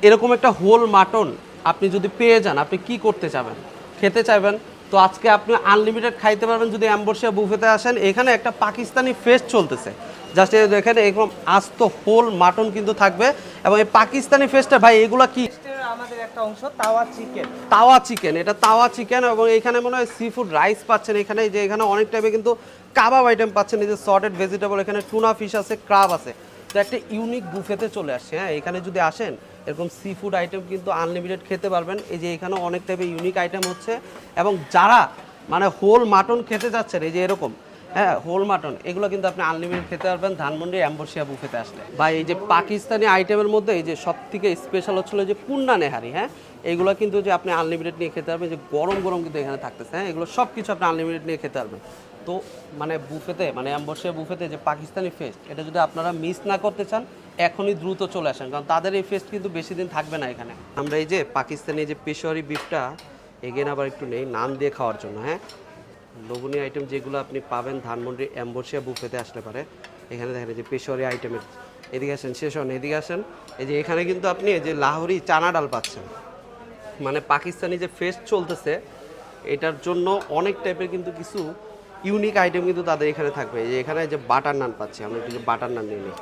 এরকম একটা whole mutton আপনি যদি পেয়ে যান, আপনি কি করতে চাবেন? খেতে চাইবেন। তো আজকে আপনি আনলিমিটেড খাইতে পারবেন যদি অ্যাম্বরসিয়া বুফেতে আসেন। এখানে একটা পাকিস্তানি ফেস্ট চলতেছে, জাস্ট দেখেন এরকম আস্ত হোল মাটন কিন্তু থাকবে। এবং এই পাকিস্তানি ফেস্টটা ভাই এগুলা কি? আমাদের একটা অংশ তাওয়া চিকেন। তাওয়া চিকেন, এটা তাওয়া চিকেন। এবং এখানে মনে হয় সি ফুড রাইস পাচ্ছেন এখানে, যে এখানে অনেক টাইপের কিন্তু কাবাব আইটেম পাচ্ছেন। এই যে সর্টেড ভেজিটেবল, এখানে টুনা ফিশ আছে, ক্রাব আছে। তো একটা ইউনিক বুফেতে চলে আসছে। হ্যাঁ, এখানে যদি আসেন এরকম সি ফুড আইটেম কিন্তু আনলিমিটেড খেতে পারবেন। এই যে এখানে অনেক টাইপের ইউনিক আইটেম হচ্ছে। এবং যারা মানে হোল মাটন খেতে যাচ্ছেন, এই যে এরকম হ্যাঁ হোল মাটন, এগুলো কিন্তু আপনি আনলিমিটেড খেতে পারবেন ধানমন্ডি অ্যাম্বরসিয়া বুফেতে আসলে। ভাই এই যে পাকিস্তানি আইটেমের মধ্যে এই যে সব থেকে স্পেশাল হচ্ছিল যে কুন্না নেহারি। হ্যাঁ, এগুলো কিন্তু যে আপনি আনলিমিটেড নিয়ে খেতে পারবেন। যে গরম গরম কিন্তু এখানে থাকতেছে। হ্যাঁ, এগুলো সব কিছু আপনি আনলিমিটেড নিয়ে খেতে পারবেন। তো মানে বুফেতে, মানে অ্যাম্বরসিয়া বুফেতে যে পাকিস্তানি ফেস্ট, এটা যদি আপনারা মিস না করতে চান এখনই দ্রুত চলে আসেন, কারণ তাদের এই ফেস্ট কিন্তু বেশি দিন থাকবে না এখানে। আমরা এই যে পাকিস্তানি যে পেশোয়ারি বিফটা এগেন আবার একটু নেই নান দিয়ে খাওয়ার জন্য। হ্যাঁ, লোভনীয় আইটেম যেগুলো আপনি পাবেন ধানমন্ডি অ্যাম্বরসিয়া বুফেতে আসলে পারে। এখানে দেখেন যে পেশোয়ারি আইটেমের, এদিকে আসেন, শেষ হন, এদিকে আসেন। এই যে এখানে কিন্তু আপনি এই যে লাহোরি চানা ডাল পাচ্ছেন। মানে পাকিস্তানি যে ফেস্ট চলতেছে এটার জন্য অনেক টাইপের কিন্তু কিছু ইউনিক আইটেম কিন্তু তাদের এখানে থাকবে। এই যে এখানে যে বাটার নান পাচ্ছি, আমরা একটু যে বাটার নান নিয়ে নিই।